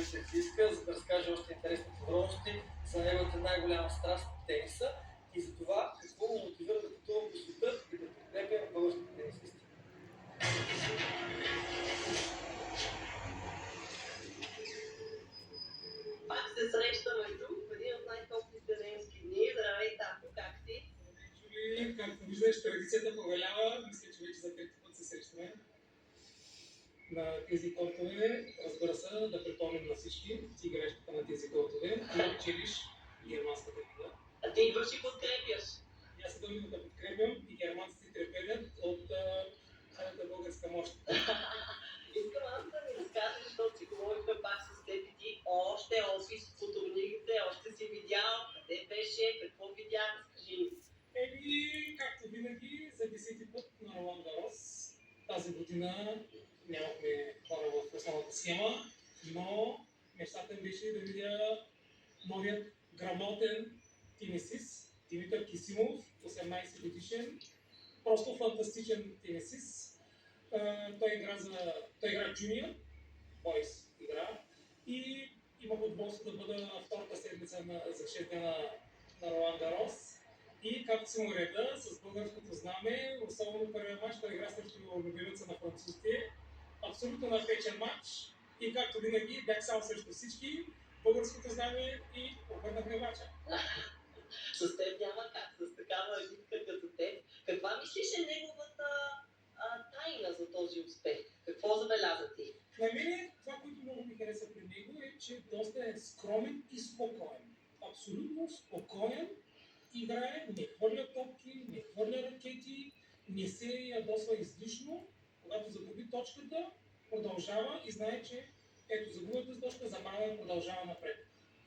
се изиска, за да разкаже още интересни подробности за неговата най-голяма страст – тениса, и за това какво му мотивира да пътува по света и да подкрепя българските тенисисти. Пак се срещаме тук в един от най-топлите земски дни. Здравей, Тако, как си? Жули, както виждаш, традицията повелява. Мисля, че вече за трети път се срещаме на тези кортове. Разбира се, да припомним на всички, ти играеш на тези кортове и печелиш германската лига. А ти идваш и подкрепяш. И аз се дължим да подкрепям и германците трепелят от цялата българска мощ. Искам аз да ми разкажеш, защото си говорихме пак с теб и ти още офис по турнирите, още си видял, къде беше, какво видя, разкажи ми. Както винаги, за 10-ти път на Ролан Гарос. Тази година нямахме хора в основната схема, но мечтата ми беше да видя новият грамотен тенисист Димитър Кисимов, 18 годишен, просто фантастичен тенисист. Той игра джуниор, бойс игра, и имах удоволствие да бъда втората седмица за 6 дена на Ролан Гарос. И както си му реда, с българското знаме, особено първият матч, той игра срещу любимеца на французите. Абсолютно напечен матч и както винаги бях сам срещу всички, българското знаме и обърнахме матча. С теб няма как, с такава елитка като теб. Каква мислиш е неговата тайна за този успех? Какво забеляза ти? На мен това, което много ми хареса при него е, че доста е скромен и спокоен. Абсолютно спокоен. Играе, не хвърля топки, не хвърля ракети, не се ядосва излишно. Когато загуби точката, продължава и знае, че ето загубата с точка, забравя и продължава напред.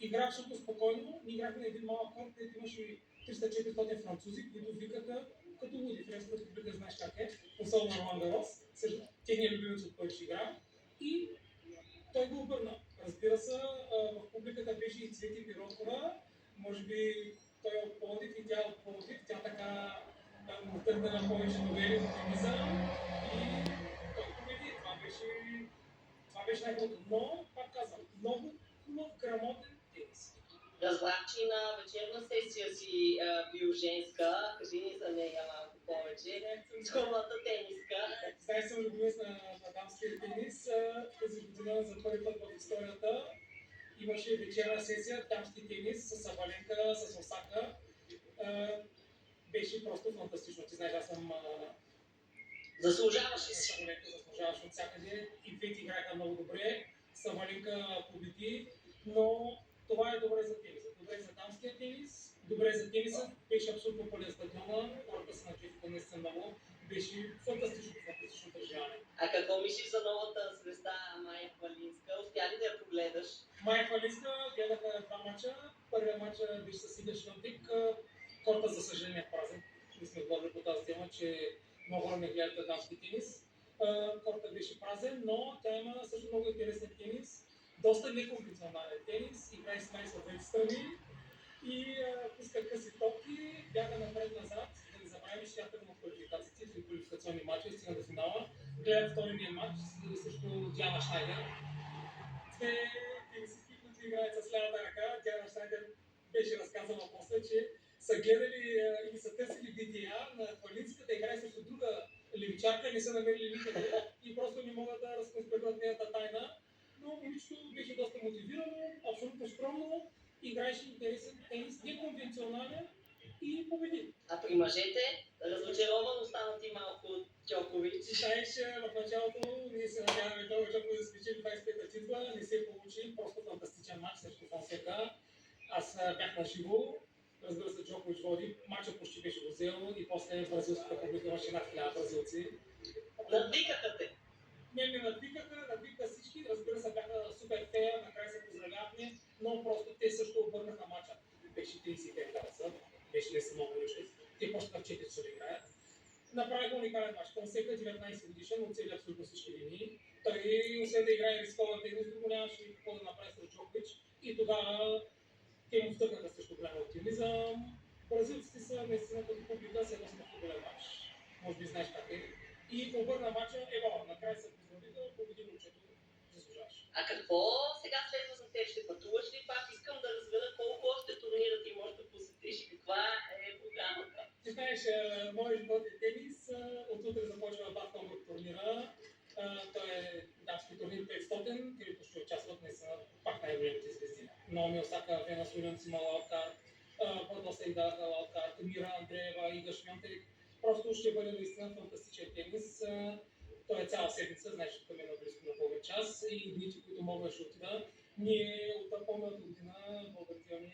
Игра абсолютно спокойно. Ние играхме на един малък корт, където имаше 300-400 французи, които викаха като луди. Френската публика знаеш как е, особено на Ролан Гарос, също техният любимец, от който ще игра. И той го обърна. Разбира се, в публиката беше и Цвети Пирокова, може би той е от Пловдив и тя е от Пловдив. Тя така му търна на повече доверие, оптимизъм и той победи. Това беше най-хубавото. Но, пак казвам, много хубав, грамотен тенис. Разбрах, че на вечерна сесия си бил женска. Кажи ни за нея малко повече. Скромната тениска. Знаеш, съм любимец на дамския тенис. Тази година за първи път в историята имаше вечерна сесия, дамски тенис с Сабаленка, с Осака. Беше просто фантастично. Ти знаеш, аз съм... Заслужаваше си. Сабаленка заслужаваше от всякъде. И двете играха много добре. Сабаленка победи, но това е добре за тениса. Добре за дамския тенис, добре за тениса. Беше абсолютно пълен стадиона. Хората са начифиха наистина много. Беше фантастично преживяване. А какво мислиш за новата звезда Майя Хвалинска? Успя ли да я погледаш? Майя Хвалинска гледаха два мача. Първият мач беше с Ига Швантик. Корта, за съжаление, е празен. Ние сме говорили по тази тема, че много хора не гледат дамски тенис. Корта беше празен, но тя има също много интересен тенис. Доста неконвенционален тенис. Играе с май с двете страни. И пуска къси топки, бяга напред-назад. Да не забравим, че тя тръгна в квалификациите, в квалификационни матчи, стигна до финала. Гледам втория матч срещу Диана Шнайдер. Две тенисистки, които играят с лявата ръка. Диана Шнайдер беше разказала после, че са гледали или са търсили видеа на Хвалинска да играе срещу друга левичарка, не са намерили никъде и просто не могат да разконспират нейната тайна. Но момичето беше доста мотивирано, абсолютно скромно, играеше интересен тенис, неконвенционален и победи. А при мъжете, разочарован остана ти малко от Джокович. Знаеш, в началото ние се надяваме това Джокович да спечели 25-та титла, не се получи, просто фантастичен матч срещу Фонсека. Аз бях на живо, разбира се, Джокович води, матчът почти беше го взел и после бразилската публика имаше над 1000 бразилци. Надвикаха те. Не надвикаха всички, разбира се, бяха супер фея, накрая се поздравяхме, но просто те също обърнаха матча. Беше 35 градуса, беше не само нещо. Те почнаха 4 часа да играят. Направиха уникален матч. Фонсека 19 годишен, оцели абсолютно всички линии. Той, освен да играе рискован тенис, друго нямаше какво да направи с Джокович. И тогава те му втъкнаха също голям оптимизъм. Бразилците са наистина като публика с едно футболен матч. Може би знаеш как е. И обърна матча, накрая се поздравиха, победи момчето, заслужаваш. А какво сега следва Наоми Осака, Венус Уилямс има лаудкарт, по-доста и даха лаудкарт, Мира Андреева, Ига Швионтек. Просто ще бъде наистина фантастичен тенис. Той е цяла седмица, знаеш, че към е близко на половин час и дните, които мога ще отида. Ние от по-миналата година българите имаме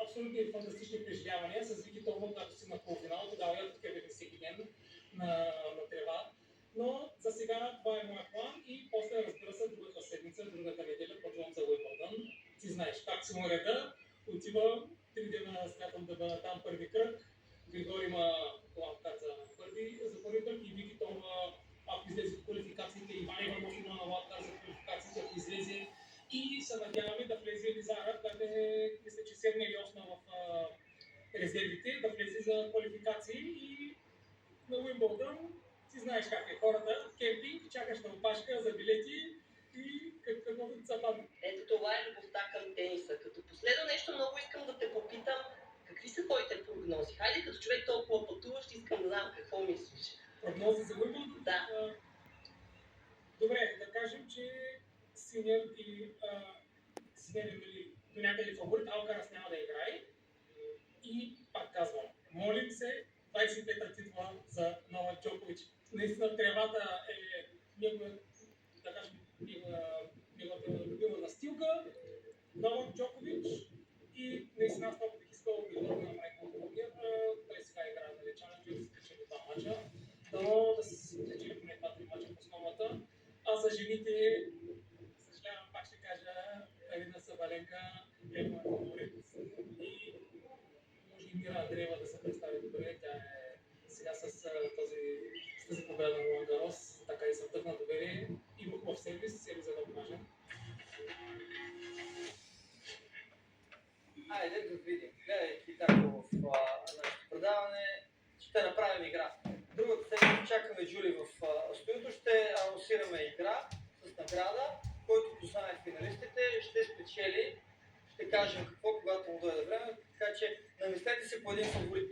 абсолютни фантастични преживявания с Вики Томова, когато си на полуфинал. Тогава я подкрепяме всеки ден на трева. Но за сега това е моят план и после, разбира се, другата седмица, другата неделя почвам за Уимбълдън. Ти знаеш как си му реда. Отивам 3 дена, смятам да бъда там първи кръг. Григор има лаудкарт за първи кръг и Вики Томова, ако излезе в квалификациите, Иван Иванов има на лаудкарт за квалификациите, ако излезе. И се надяваме да влезе Елизара, която е, мисля, че 7 или 8 в резервите, да влезе за квалификации и на Уимбълдън. Ти знаеш как е хората, кемпинг, чакаш на опашка за билети и каквото ти се падне. Ето това е любовта към тениса. Като последно нещо много искам да те попитам, какви са твоите прогнози? Хайде, като човек толкова пътуващ, искам да знам какво мислиш. Прогнози за Уимбълдън? Да. Добре, да кажем, че Синьор или до някъде фаворит, Алкарас няма да играе. И пак казвам, молим се 25-та титла за Новак Джокович. Наистина тревата е неговата любима настилка. Новак Джокович и наистина аз много бих искал да излъгна на Майкъл Турнир. Той сега играе на Чаленджер, да се спечели два мача. Дано да се спечели поне 2-3 мача в основата. А за жените, съжалявам, пак ще кажа, Арина Сабаленка е моят фаворит и може и Мира Андреева да се представи добре. Тя е сега с тази победа на Ролан Гарос, така и се вдъхна доверие. Има хубав сервис за да покажа. Айде да видим. Гледайки тако в нашето предаване, ще направим игра. Другата седмица чакаме Джули в студиото, ще анонсираме игра с награда, който познае финалистите, ще спечели, ще кажем какво, когато му дойде време, така че намислете се по един фаворит.